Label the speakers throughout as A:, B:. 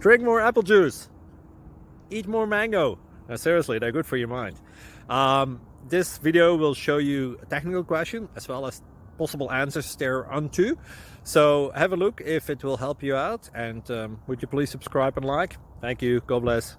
A: Drink more apple juice. Eat more mango. Seriously, they're good for your mind. This video will show you a technical question as well as possible answers thereunto. So have a look if it will help you out, and would you please subscribe and like? Thank you. God bless.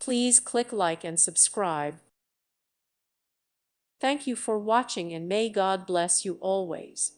B: Please click like and subscribe. Thank you for watching, and may God bless you always.